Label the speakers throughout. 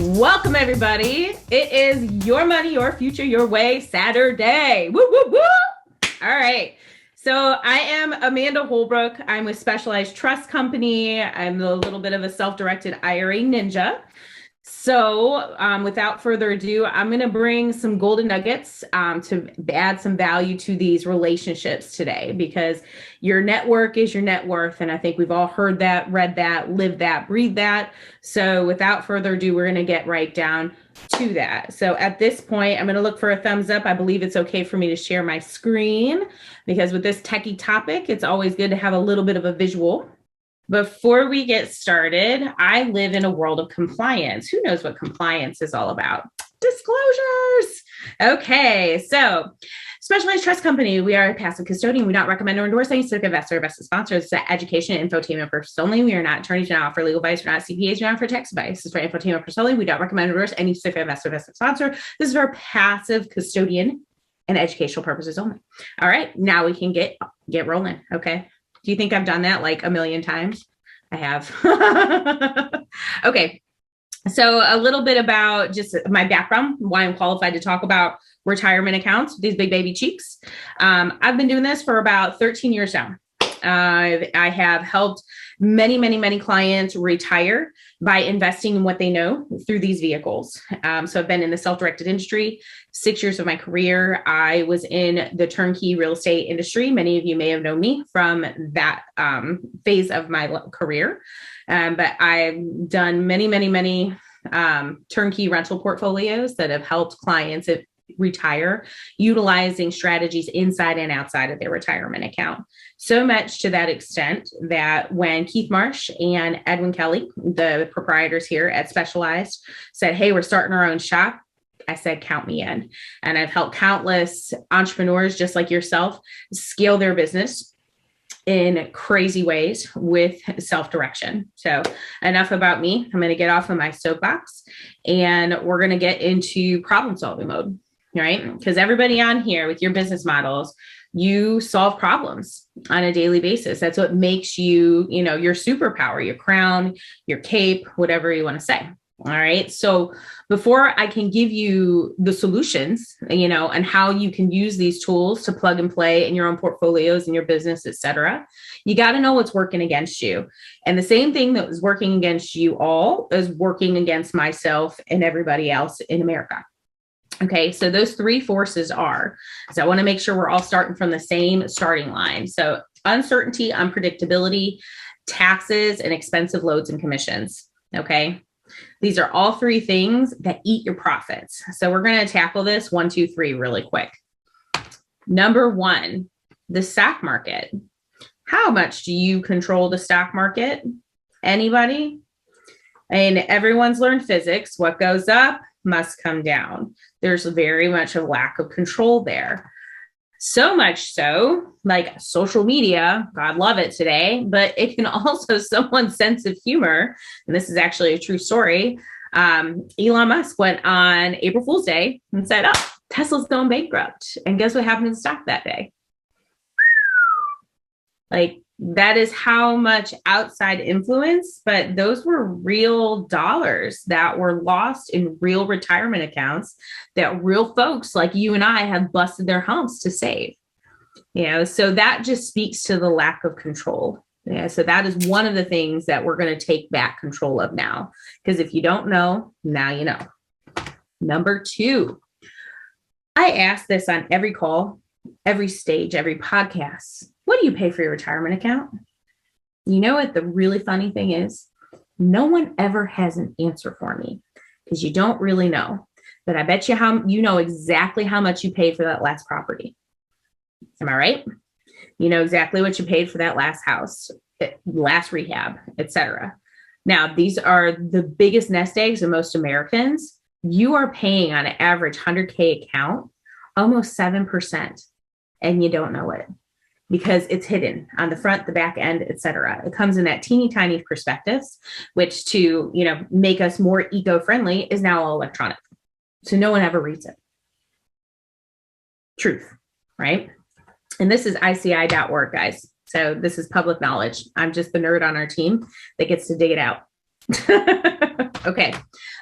Speaker 1: Welcome, everybody. It is Your Money, Your Future, Your Way Saturday. Woo, woo, woo. All right. So I am Amanda Holbrook. I'm with Specialized Trust Company. I'm a little bit of a self-directed IRA ninja. So without further ado, I'm going to bring some golden nuggets to add some value to these relationships today, because your network is your net worth. And I think we've all heard that, read that, lived that, breathed that. So without further ado, we're going to get right down to that. So at this point, I'm going to look for a thumbs up. I believe it's okay for me to share my screen, because with this techie topic, it's always good to have a little bit of a visual. Before we get started, I live in a world of compliance. Who knows what compliance is all about? Disclosures. Okay, so Specialized Trust Company, we are a passive custodian. We don't recommend or endorse any specific investor or investment sponsor. It's education and infotainment purposes only. We are not attorneys. We don't offer legal advice. We're not CPAs. We don't offer tax advice. This is for infotainment purposes only. We don't recommend or endorse any specific investor or investment sponsor. This is for passive custodian and educational purposes only. All right, now we can get rolling. Okay. Do you think I've done that like a million times? I have. Okay. So a little bit about just my background, why I'm qualified to talk about retirement accounts, these big baby cheeks. I've been doing this for about 13 years now. I have helped many clients retire by investing in what they know through these vehicles. So I've been in the self-directed industry, 6 years of my career. I was in the turnkey real estate industry. Many of you may have known me from that phase of my career. But I've done many turnkey rental portfolios that have helped clients retire utilizing strategies inside and outside of their retirement account. So much to that extent that when Keith Marsh and Edwin Kelly, the proprietors here at Specialized, said, "Hey, we're starting our own shop," I said, count me in. And I've helped countless entrepreneurs just like yourself scale their business in crazy ways with self-direction. So enough about me. I'm going to get off of my soapbox and we're going to get into problem solving mode, right? Because everybody on here with your business models, you solve problems on a daily basis. That's what makes you, your superpower, your crown, your cape, whatever you want to say. All right. So before I can give you the solutions, and how you can use these tools to plug and play in your own portfolios and your business, et cetera, you got to know what's working against you. And the same thing that was working against you all is working against myself and everybody else in America. Okay. So those three forces so I want to make sure we're all starting from the same starting line. So uncertainty, unpredictability, taxes, and expensive loads and commissions. Okay. These are all three things that eat your profits. So we're going to tackle this 1, 2, 3 really quick. Number one, the stock market. How much do you control the stock market? Anybody? And everyone's learned physics. What goes up must come down. There's very much a lack of control there. So much so, like social media, God love it today, but it can also someone's sense of humor. And this is actually a true story. Elon Musk went on April Fool's Day and said, "Oh, Tesla's going bankrupt." And guess what happened to the stock that day? Like, that is how much outside influence, but those were real dollars that were lost in real retirement accounts that real folks like you and I have busted their humps to save. So that just speaks to the lack of control. Yeah, so that is one of the things that we're going to take back control of now, because if you don't know, now you know. Number two, I ask this on every call, every stage, every podcast. What do you pay for your retirement account? You know what the really funny thing is? No one ever has an answer for me, because you don't really know. But I bet you know exactly how much you paid for that last property. Am I right? You know exactly what you paid for that last house, last rehab, etc. Now, these are the biggest nest eggs of most Americans. You are paying on an average 100K account almost 7%, and you don't know it, because it's hidden on the front, the back end, et cetera. It comes in that teeny tiny prospectus, which to, make us more eco-friendly is now all electronic. So no one ever reads it. Truth, right? And this is ICI.org, guys. So this is public knowledge. I'm just the nerd on our team that gets to dig it out. Okay.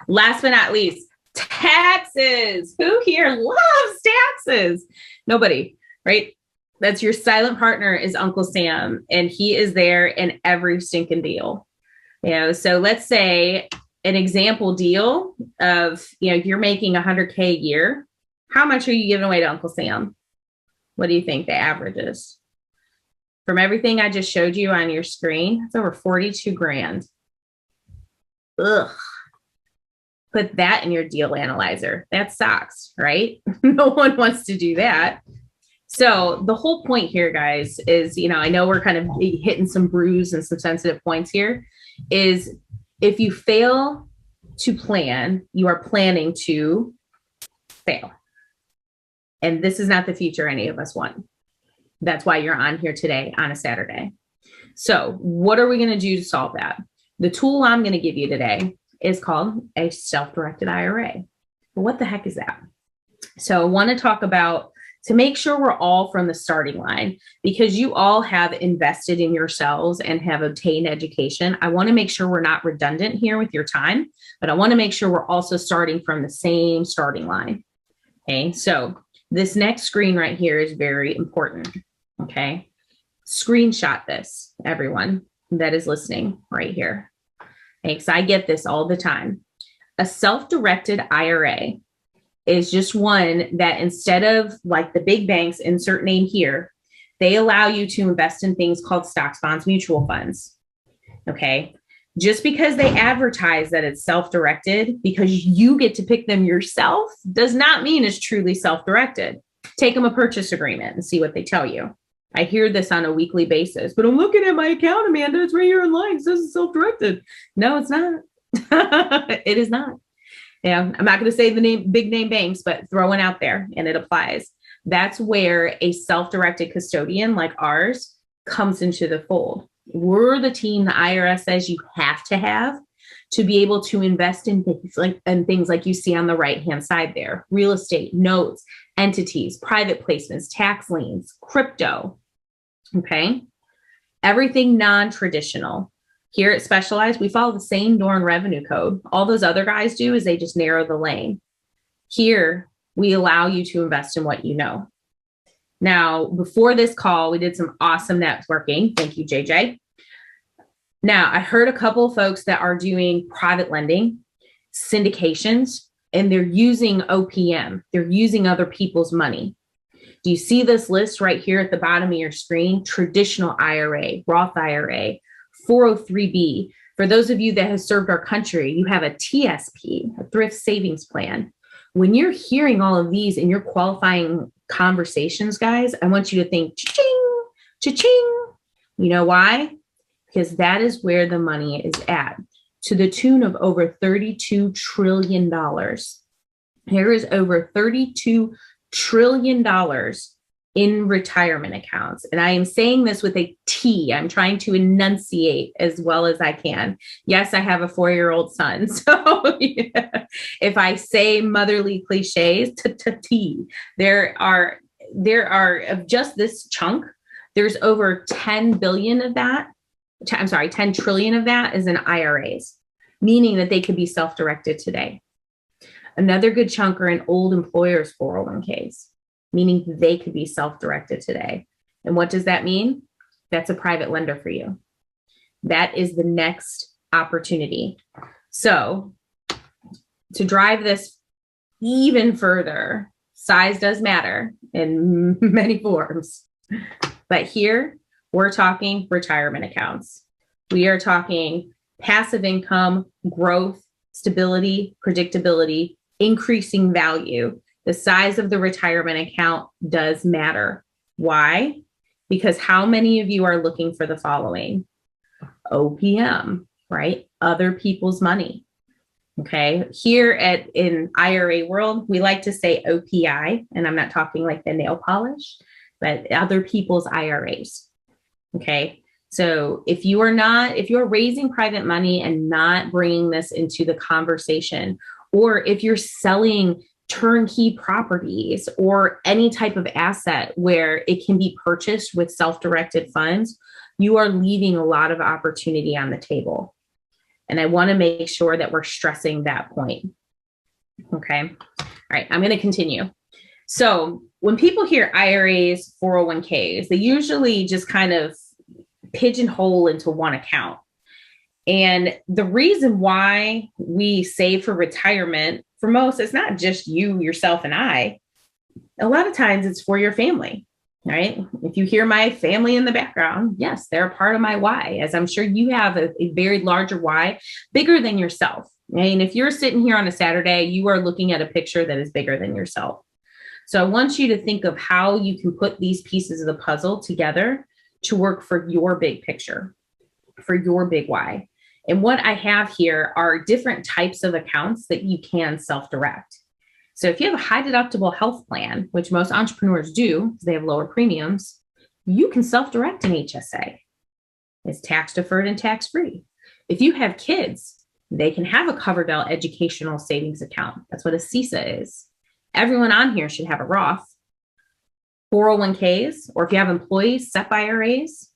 Speaker 1: Last but not least, taxes. Who here loves taxes? Nobody, right? That's your silent partner is Uncle Sam, and he is there in every stinking deal. So let's say an example deal of, if you're making $100K a year, how much are you giving away to Uncle Sam? What do you think the average is? From everything I just showed you on your screen, it's over 42 grand. Ugh. Put that in your deal analyzer. That sucks, right? No one wants to do that. So the whole point here, guys, is, I know we're kind of hitting some bruise and some sensitive points here, is if you fail to plan, you are planning to fail. And this is not the future any of us want. That's why you're on here today on a Saturday. So what are we going to do to solve that? The tool I'm going to give you today is called a self-directed IRA. Well, what the heck is that? So I want to talk about, to make sure we're all from the starting line, because you all have invested in yourselves and have obtained education. I want to make sure we're not redundant here with your time, but I want to make sure we're also starting from the same starting line. Okay, so this next screen right here is very important. Okay, screenshot this, everyone that is listening right here. Okay, because I get this all the time. A self-directed IRA is just one that, instead of like the big banks, insert name here, they allow you to invest in things called stocks, bonds, mutual funds. Okay. Just because they advertise that it's self-directed, because you get to pick them yourself, does not mean it's truly self-directed. Take them a purchase agreement and see what they tell you. I hear this on a weekly basis, but I'm looking at my account, Amanda. It's right here in line. It says it's self-directed. No, it's not. It is not. I'm not going to say the name, big name banks, but throwing out there, and it applies. That's where a self-directed custodian like ours comes into the fold. We're the team the IRS says you have to be able to invest in things like you see on the right-hand side there: real estate, notes, entities, private placements, tax liens, crypto. Okay. Everything non-traditional. Here at Specialized, we follow the same darn revenue code. All those other guys do is they just narrow the lane. Here, we allow you to invest in what you know. Now, before this call, we did some awesome networking. Thank you, JJ. Now, I heard a couple of folks that are doing private lending, syndications, and they're using OPM. They're using other people's money. Do you see this list right here at the bottom of your screen? Traditional IRA, Roth IRA, 403B. For those of you that have served our country, you have a TSP, a thrift savings plan. When you're hearing all of these in your qualifying conversations, guys, I want you to think cha-ching, cha-ching. You know why? Because that is where the money is at, to the tune of over $32 trillion. There is over $32 trillion in retirement accounts. And I am saying this with a T. I'm trying to enunciate as well as I can. Yes, I have a 4-year-old son. So yeah, if I say motherly cliches, T, there are of just this chunk, there's over 10 billion of that. 10 trillion of that is in IRAs, meaning that they could be self-directed today. Another good chunk are in old employers' 401ks, meaning they could be self-directed today. And what does that mean? That's a private lender for you. That is the next opportunity. So to drive this even further, size does matter in many forms. But here we're talking retirement accounts. We are talking passive income, growth, stability, predictability, increasing value. The size of the retirement account does matter. Why? Because how many of you are looking for the following? OPM, right? Other people's money. Okay. Here in IRA world, we like to say OPI, and I'm not talking like the nail polish, but other people's IRAs. Okay. So if you're raising private money and not bringing this into the conversation, or if you're selling turnkey properties or any type of asset where it can be purchased with self-directed funds, you are leaving a lot of opportunity on the table. And I want to make sure that we're stressing that point. Okay. All right. I'm going to continue. So when people hear IRAs, 401ks, they usually just kind of pigeonhole into one account. And the reason why we save for retirement, for most, it's not just you, yourself, and I. A lot of times it's for your family, right? If you hear my family in the background, yes, they're a part of my why, as I'm sure you have a very larger why, bigger than yourself. And if you're sitting here on a Saturday, you are looking at a picture that is bigger than yourself. So I want you to think of how you can put these pieces of the puzzle together to work for your big picture, for your big why. And what I have here are different types of accounts that you can self-direct. So if you have a high deductible health plan, which most entrepreneurs do because they have lower premiums, you can self-direct an HSA. It's tax deferred and tax free. If you have kids, they can have a Coverdell educational savings account. That's what a CISA is. Everyone on here should have a Roth, 401ks, or if you have employees, SEP IRAs.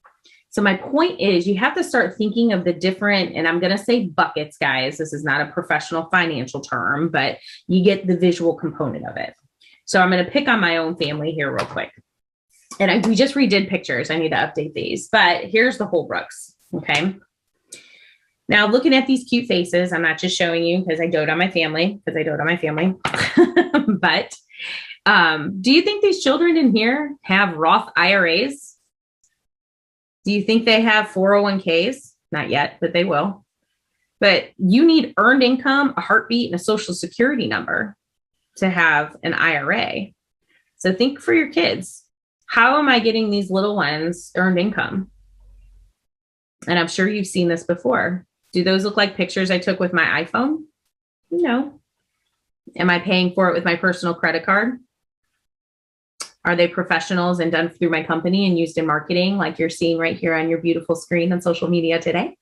Speaker 1: So my point is you have to start thinking of the different, and I'm going to say buckets, guys. This is not a professional financial term, but you get the visual component of it. So I'm going to pick on my own family here real quick. And we just redid pictures. I need to update these, but here's the Holbrooks. Okay. Now looking at these cute faces, I'm not just showing you because I dote on my family, but do you think these children in here have Roth IRAs? Do you think they have 401ks? Not yet, but they will. But you need earned income, a heartbeat, and a social security number to have an IRA. So think for your kids. How am I getting these little ones earned income? And I'm sure you've seen this before. Do those look like pictures I took with my iPhone? No. Am I paying for it with my personal credit card? Are they professionals and done through my company and used in marketing like you're seeing right here on your beautiful screen on social media today?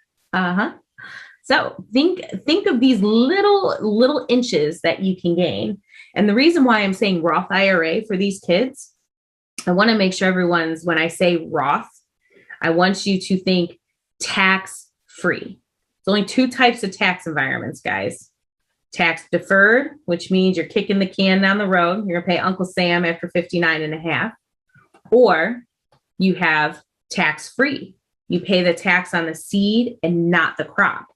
Speaker 1: So think of these little inches that you can gain. And the reason why I'm saying Roth IRA for these kids, I want to make sure when I say Roth, I want you to think tax free. There's only two types of tax environments, guys. Tax deferred, which means you're kicking the can down the road. You're going to pay Uncle Sam after 59 and a half. Or you have tax free. You pay the tax on the seed and not the crop.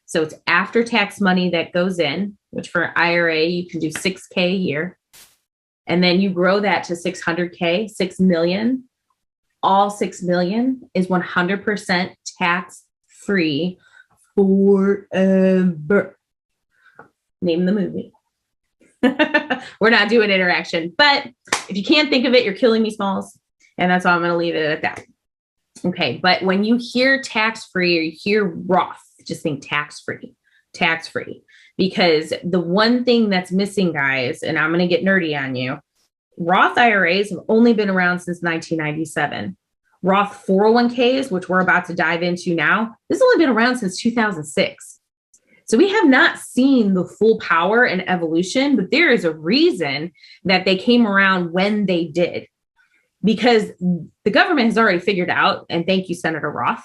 Speaker 1: So it's after tax money that goes in, which for IRA, you can do $6,000 a year. And then you grow that to $600,000, $6 million. All $6 million is 100% tax free forever. Name the movie. We're not doing interaction, but if you can't think of it, you're killing me, Smalls. And that's all I'm going to leave it at that. Okay. But when you hear tax-free or you hear Roth, just think tax-free, because the one thing that's missing, guys, and I'm going to get nerdy on you, Roth IRAs have only been around since 1997. Roth 401ks, which we're about to dive into now, this has only been around since 2006. So we have not seen the full power and evolution, but there is a reason that they came around when they did, because the government has already figured out, and thank you, Senator Roth,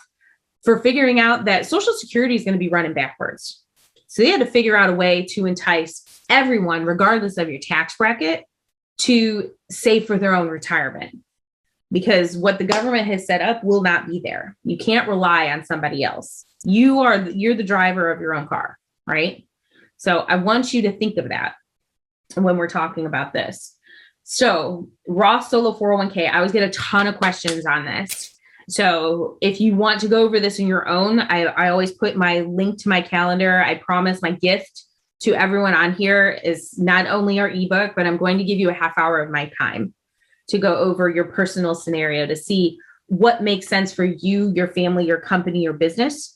Speaker 1: for figuring out that Social Security is going to be running backwards. So they had to figure out a way to entice everyone, regardless of your tax bracket, to save for their own retirement, because what the government has set up will not be there. You can't rely on somebody else. You're the driver of your own car, right? So I want you to think of that when we're talking about this. So Roth Solo 401k, I always get a ton of questions on this. So if you want to go over this on your own, I always put my link to my calendar. I promise my gift to everyone on here is not only our ebook, but I'm going to give you a half hour of my time to go over your personal scenario to see what makes sense for you, your family, your company, your business.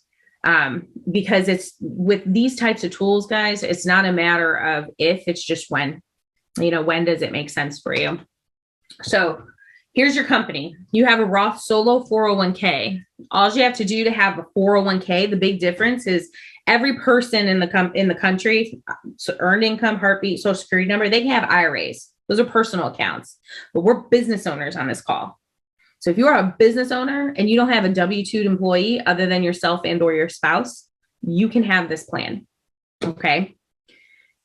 Speaker 1: Because it's with these types of tools, guys, it's not a matter of if, it's just when. When does it make sense for you? So here's your company. You have a Roth Solo 401k. All you have to do to have a 401k, the big difference is every person in the country, so earned income, heartbeat, social security number, they can have IRAs. Those are personal accounts, but we're business owners on this call. So if you are a business owner and you don't have a W-2 employee other than yourself and or your spouse, you can have this plan. Okay.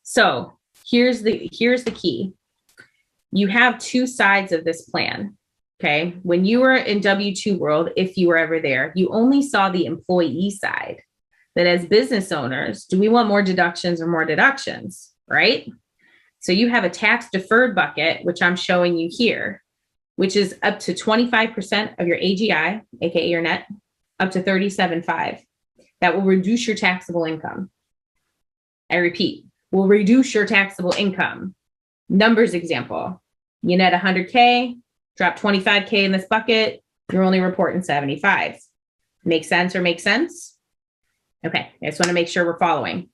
Speaker 1: So here's the key. You have two sides of this plan. Okay. When you were in W-2 world, if you were ever there, you only saw the employee side. That as business owners, do we want more deductions or more deductions? Right. So you have a tax deferred bucket, which I'm showing you here, which is up to 25% of your AGI, aka your net, up to 37.5. That will reduce your taxable income. I repeat, will reduce your taxable income. Numbers example, you net 100K, drop 25K in this bucket, you're only reporting 75. Make sense or make sense? Okay, I just want to make sure we're following.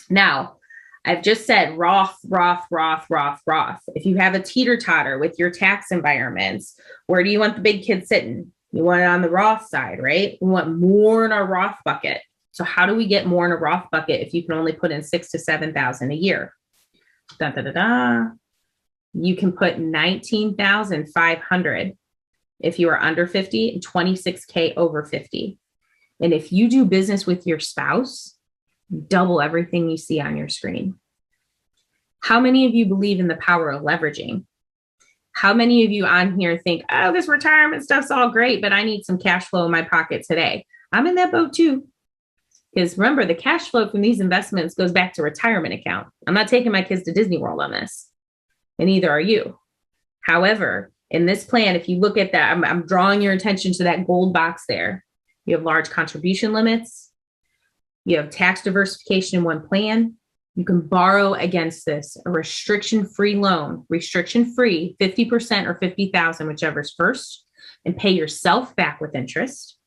Speaker 1: Now, I've just said Roth. If you have a teeter-totter with your tax environments, where do you want the big kid sitting? You want it on the Roth side, right? We want more in our Roth bucket. So how do we get more in a Roth bucket if you can only put in 6,000 to 7,000 a year? You can put 19,500 if you are under 50 and 26K over 50. And if you do business with your spouse, double everything you see on your screen. How many of you believe in the power of leveraging? How many of you on here think, oh, this retirement stuff's all great, but I need some cash flow in my pocket today? I'm in that boat too. Because remember, the cash flow from these investments goes back to retirement account. I'm not taking my kids to Disney World on this, and neither are you. However, in this plan, if you look at that, I'm drawing your attention to that gold box there. You have large contribution limits. You have tax diversification in one plan. You can borrow against this, a restriction-free loan, restriction-free, 50% or 50,000, whichever's first, and pay yourself back with interest.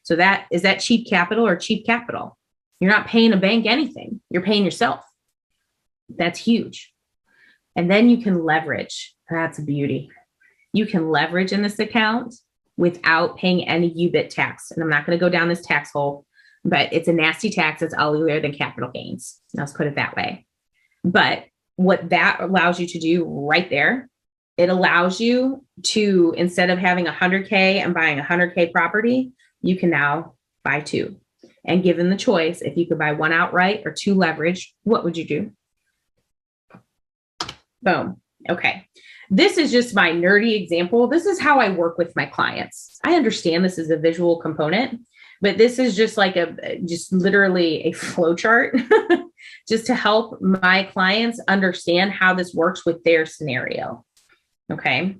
Speaker 1: So is that cheap capital or cheap capital? You're not paying a bank anything. You're paying yourself. That's huge. And then you can leverage. That's a beauty. You can leverage in this account without paying any UBIT tax. And I'm not going to go down this tax hole, but it's a nasty tax. It's uglier than capital gains. Let's put it that way. But what that allows you to do right there, it allows you to, instead of having 100K and buying 100K property, you can now buy two. And given the choice, if you could buy one outright or two leverage, what would you do? Boom. Okay. This is just my nerdy example. This is how I work with my clients. I understand this is a visual component, but this is just like just literally a flow chart just to help my clients understand how this works with their scenario. Okay.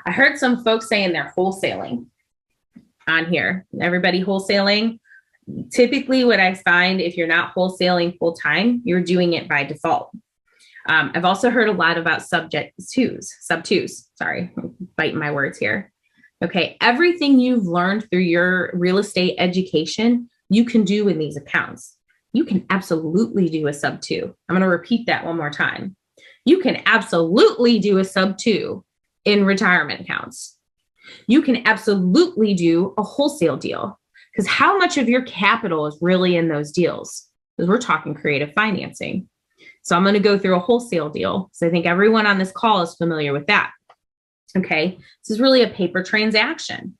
Speaker 1: I heard some folks saying they're wholesaling on here. Everybody wholesaling. Typically what I find, if you're not wholesaling full time, you're doing it by default. I've also heard a lot about sub twos. Sorry, I'm biting my words here. Okay. Everything you've learned through your real estate education, you can do in these accounts. You can absolutely do a sub two. I'm going to repeat that one more time. You can absolutely do a sub two in retirement accounts. You can absolutely do a wholesale deal, because how much of your capital is really in those deals? Because we're talking creative financing. So I'm going to go through a wholesale deal. So I think everyone on this call is familiar with that. Okay. This is really a paper transaction.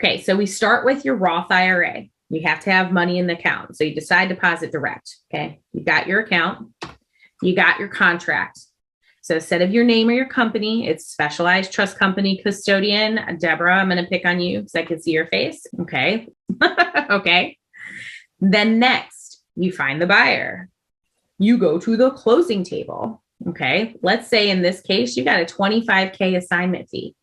Speaker 1: Okay. So we start with your Roth IRA. You have to have money in the account. So you decide deposit direct. Okay. You got your account. You got your contract. So instead of your name or your company, it's Specialized Trust Company Custodian. Deborah, I'm going to pick on you because I can see your face. Okay. Okay. Then next, you find the buyer. You go to the closing table. Okay. Let's say in this case, you got a 25K assignment fee.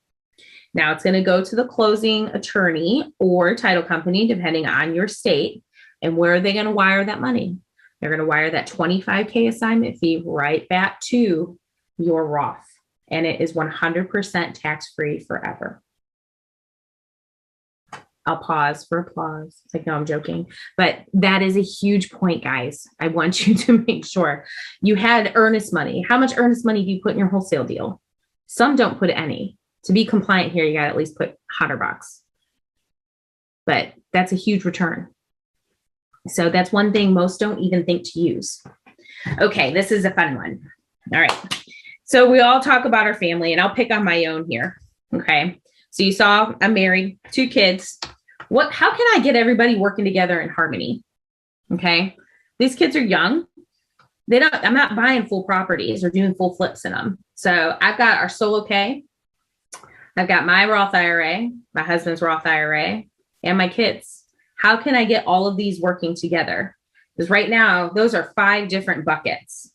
Speaker 1: Now it's going to go to the closing attorney or title company, depending on your state. And where are they going to wire that money? They're going to wire that 25K assignment fee right back to your Roth. And it is 100% tax-free forever. I'll pause for applause. It's like, no, I'm joking. But that is a huge point, guys. I want you to make sure you had earnest money. How much earnest money do you put in your wholesale deal? Some don't put any. To be compliant here, you got to at least put $100. But that's a huge return. So that's one thing most don't even think to use. Okay, this is a fun one. All right. So we all talk about our family, and I'll pick on my own here. Okay. So you saw I'm married, 2 kids. How can I get everybody working together in harmony? Okay. These kids are young. I'm not buying full properties or doing full flips in them. So I've got our Solo K. I've got my Roth IRA, my husband's Roth IRA, and my kids. How can I get all of these working together? Because right now, those are 5 different buckets.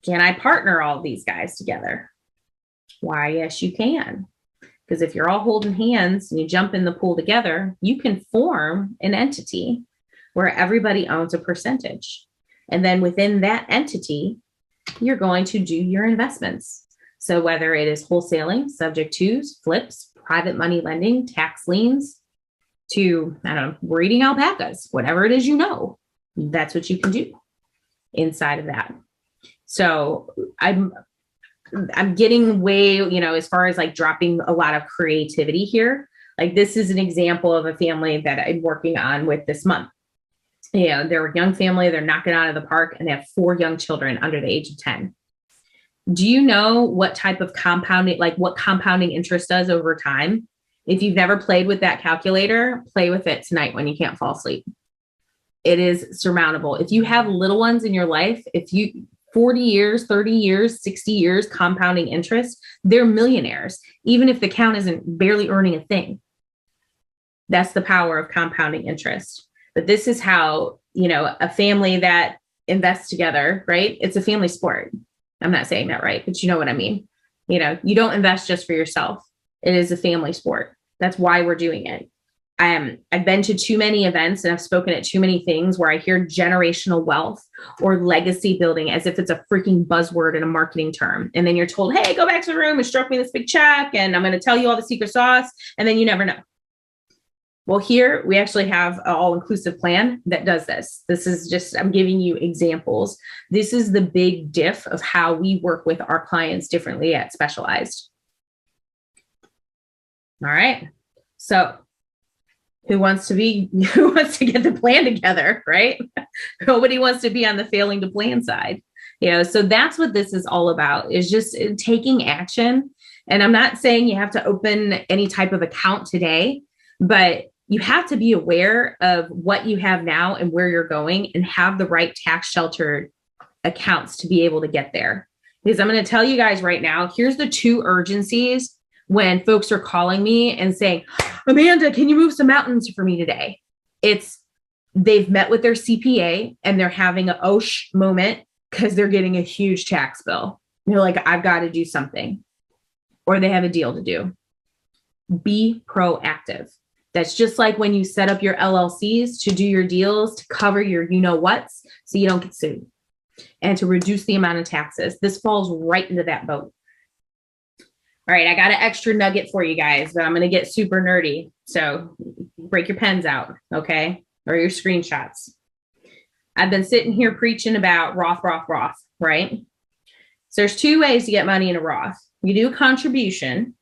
Speaker 1: Can I partner all of these guys together? Why, yes, you can. Because if you're all holding hands and you jump in the pool together, you can form an entity where everybody owns a percentage. And then within that entity, you're going to do your investments. So whether it is wholesaling, subject twos, flips, private money lending, tax liens, to, I don't know, breeding alpacas, whatever it is, that's what you can do inside of that. So I'm getting way, as far as like dropping a lot of creativity here. Like this is an example of a family that I'm working on with this month. They're a young family. They're knocking out of the park and they have 4 young children under the age of 10. Do you know what type of compounding, like what compounding interest does over time? If you've never played with that calculator, play with it tonight when you can't fall asleep. It is surmountable. If you have little ones in your life, 40 years, 30 years, 60 years compounding interest, they're millionaires, even if the account isn't barely earning a thing. That's the power of compounding interest. But this is how, a family that invests together, right? It's a family sport. I'm not saying that right, but you know what I mean. You don't invest just for yourself. It is a family sport. That's why we're doing it. I've been to too many events and I've spoken at too many things where I hear generational wealth or legacy building as if it's a freaking buzzword and a marketing term. And then you're told, hey, go back to the room and stroke me this big check. And I'm going to tell you all the secret sauce. And then you never know. Well, here we actually have an all-inclusive plan that does this. This is just, I'm giving you examples. This is the big diff of how we work with our clients differently at Specialized. All right. So who wants to get the plan together, right? Nobody wants to be on the failing to plan side. So that's what this is all about, is just taking action. And I'm not saying you have to open any type of account today, but you have to be aware of what you have now and where you're going and have the right tax sheltered accounts to be able to get there. Because I'm going to tell you guys right now, here's the 2 urgencies when folks are calling me and saying, Amanda, can you move some mountains for me today? They've met with their CPA and they're having an OSH moment because they're getting a huge tax bill. And they're like, I've got to do something. Or they have a deal to do. Be proactive. That's just like when you set up your LLCs to do your deals, to cover your you-know-whats so you don't get sued and to reduce the amount of taxes. This falls right into that boat. All right, I got an extra nugget for you guys, but I'm going to get super nerdy. So break your pens out, okay? Or your screenshots. I've been sitting here preaching about Roth, right? So there's 2 ways to get money in a Roth. You do a contribution,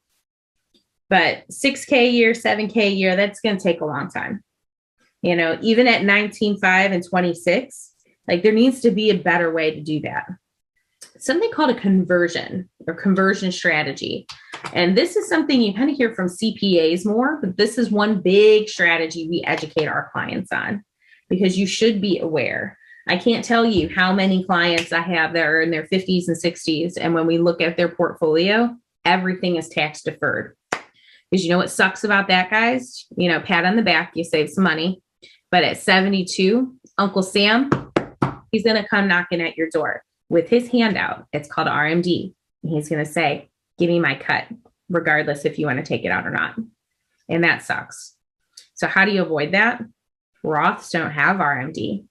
Speaker 1: but $6K a year, $7K a year, that's going to take a long time. Even at 19.5 and 26, like there needs to be a better way to do that. Something called a conversion or conversion strategy. And this is something you kind of hear from CPAs more, but this is one big strategy we educate our clients on because you should be aware. I can't tell you how many clients I have that are in their 50s and 60s. And when we look at their portfolio, everything is tax deferred. Because you know what sucks about that, guys? Pat on the back, you save some money. But at 72, Uncle Sam, he's going to come knocking at your door with his handout. It's called RMD. And he's going to say, give me my cut, regardless if you want to take it out or not. And that sucks. So how do you avoid that? Roths don't have RMD.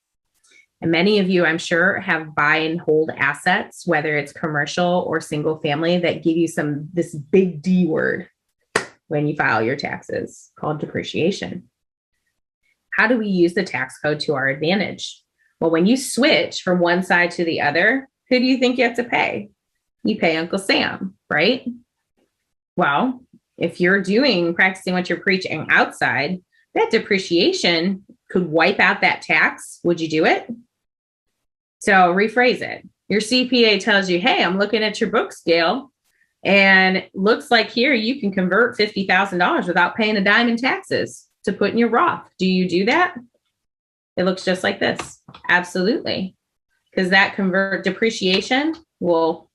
Speaker 1: And many of you, I'm sure, have buy and hold assets, whether it's commercial or single family, that give you this big D word when you file your taxes, called depreciation. How do we use the tax code to our advantage? Well, when you switch from one side to the other, who do you think you have to pay? You pay Uncle Sam, right? Well, if you're practicing what you're preaching outside, that depreciation could wipe out that tax. Would you do it? So rephrase it. Your CPA tells you, hey, I'm looking at your book scale. And it looks like here you can convert $50,000 without paying a dime in taxes to put in your Roth. Do you do that? It looks just like this. Absolutely. Because that convert depreciation will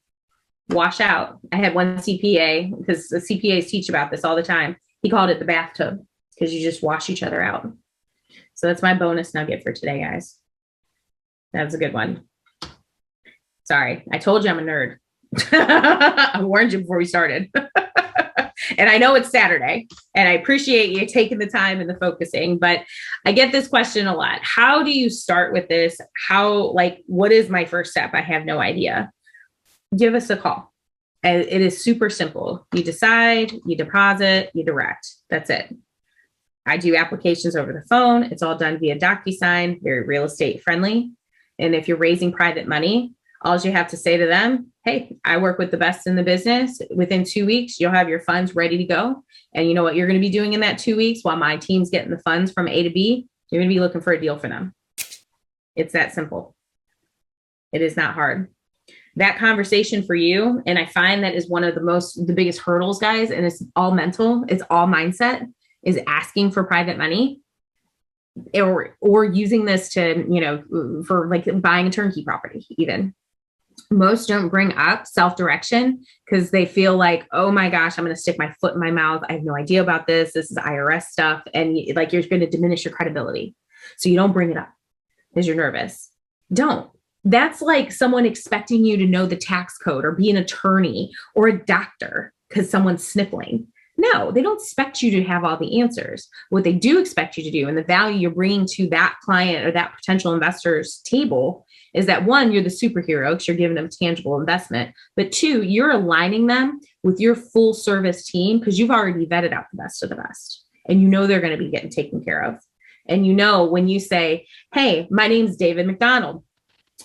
Speaker 1: wash out. I had one CPA, because the CPAs teach about this all the time. He called it the bathtub, because you just wash each other out. So that's my bonus nugget for today, guys. That's a good one. Sorry, I told you I'm a nerd. I warned you before we started. And I know it's Saturday, and I appreciate you taking the time and the focusing, but I get this question a lot. How do you start with this? What is my first step? I have no idea. Give us a call. It is super simple. You decide, you deposit, you direct. That's it. I do applications over the phone. It's all done via DocuSign, very real estate friendly. And if you're raising private money, all you have to say to them, hey, I work with the best in the business. Within 2 weeks, you'll have your funds ready to go. And you know what you're going to be doing in that 2 weeks while my team's getting the funds from A to B? You're going to be looking for a deal for them. It's that simple. It is not hard. That conversation for you, and I find that is one of the biggest hurdles, guys, and it's all mental, it's all mindset, is asking for private money or using this to, for like buying a turnkey property even. Most don't bring up self-direction because they feel like, oh my gosh, I'm going to stick my foot in my mouth. I have no idea about this. This is IRS stuff. And you're going to diminish your credibility. So you don't bring it up because you're nervous. Don't. That's like someone expecting you to know the tax code or be an attorney or a doctor because someone's sniffling. No, they don't expect you to have all the answers. What they do expect you to do, and the value you're bringing to that client or that potential investor's table, is that one, you're the superhero because you're giving them tangible investment. But two, you're aligning them with your full service team because you've already vetted out the best of the best. And you know they're going to be getting taken care of. And you know when you say, hey, my name's David McDonald.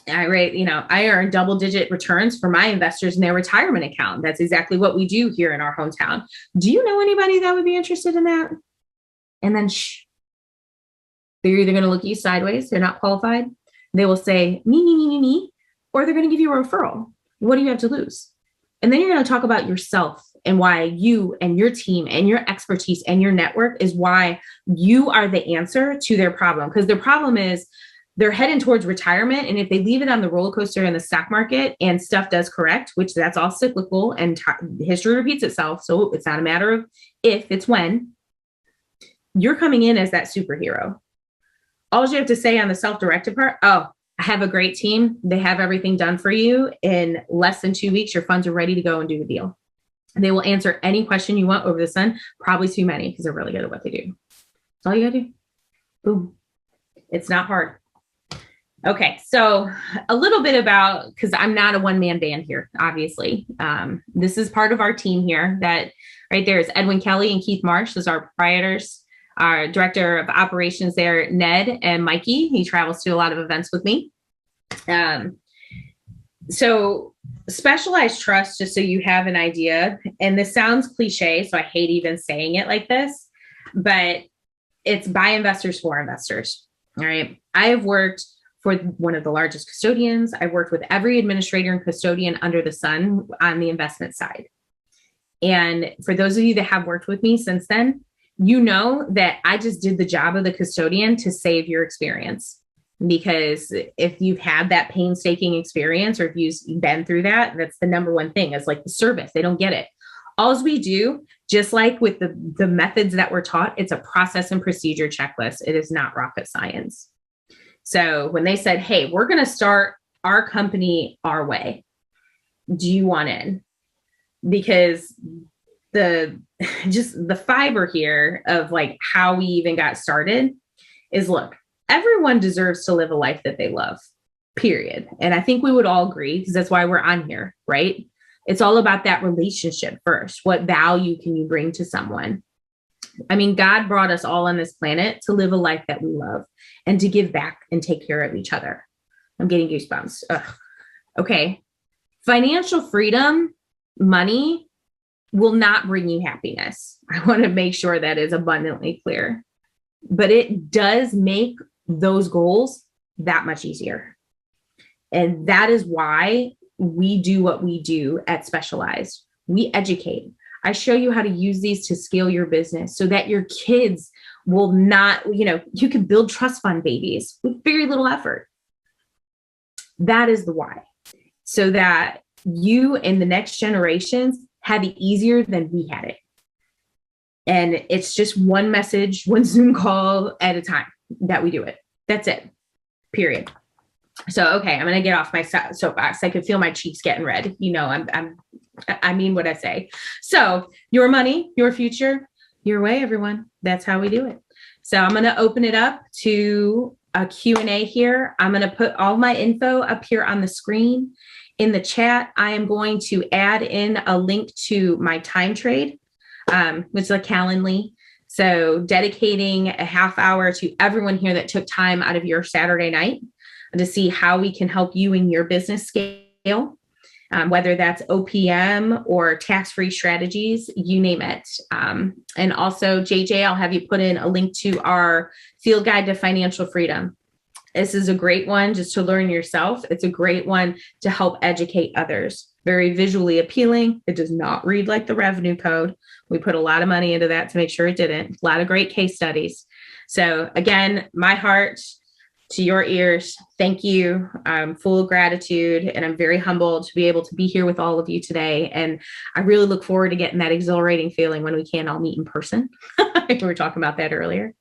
Speaker 1: I earn double-digit returns for my investors in their retirement account. That's exactly what we do here in our hometown. Do you know anybody that would be interested in that? And then they're either going to look at you sideways, they're not qualified. They will say, me, or they're going to give you a referral. What do you have to lose? And then you're going to talk about yourself and why you and your team and your expertise and your network is why you are the answer to their problem. Because their problem is they're heading towards retirement. And if they leave it on the roller coaster in the stock market and stuff does correct, which that's all cyclical and history repeats itself. So it's not a matter of if, it's when. You're coming in as that superhero. All you have to say on the self-directed part, oh, I have a great team. They have everything done for you. In less than 2 weeks, your funds are ready to go and do the deal. They will answer any question you want over the sun, probably too many because they're really good at what they do. That's all you gotta do. Boom. It's not hard. Okay, so a little bit about, because I'm not a one-man band here, obviously. This is part of our team here. That right there is Edwin Kelly and Keith Marsh. Those are our proprietors. Our director of operations there, Ned and Mikey. He travels to a lot of events with me. So specialized trust, just so you have an idea, and this sounds cliche, so I hate even saying it like this, but it's by investors for investors. All right. I have worked for one of the largest custodians. I've worked with every administrator and custodian under the sun on the investment side. And for those of you that have worked with me since then, you know that I just did the job of the custodian to save your experience. Because if you've had that painstaking experience or if you've been through that, that's the number one thing is like the service. They don't get it. All we do, just like with the methods that we're taught, it's a process and procedure checklist. It is not rocket science. So when they said, hey, we're going to start our company our way, do you want in? Because the fiber here of like how we even got started is, look, everyone deserves to live a life that they love, period. And I think we would all agree because that's why we're on here, right? It's all about that relationship first. What value can you bring to someone? I mean, God brought us all on this planet to live a life that we love and to give back and take care of each other. I'm getting goosebumps. Ugh. Okay. Financial freedom, money will not bring you happiness. I want to make sure that is abundantly clear, but it does make those goals that much easier. And that is why we do what we do at Specialized. We educate. I show you how to use these to scale your business so that your kids will not, you can build trust fund babies with very little effort. That is the why. So that you and the next generations have it easier than we had it. And it's just one message, one Zoom call at a time that we do it. That's it. Period. So, okay, I'm going to get off my soapbox. I could feel my cheeks getting red. I mean what I say. So your money, your future, your way, everyone. That's how we do it. So I'm going to open it up to a Q&A here. I'm going to put all my info up here on the screen. In the chat, I am going to add in a link to my time trade, which is a Calendly. So dedicating a half hour to everyone here that took time out of your Saturday night to see how we can help you in your business scale, whether that's OPM or tax-free strategies, you name it. And also, JJ, I'll have you put in a link to our field guide to financial freedom. This is a great one just to learn yourself. It's a great one to help educate others. Very visually appealing. It does not read like the revenue code. We put a lot of money into that to make sure it didn't. A lot of great case studies. So again, my heart to your ears, thank you. I'm full of gratitude and I'm very humbled to be able to be here with all of you today. And I really look forward to getting that exhilarating feeling when we can all meet in person. We were talking about that earlier.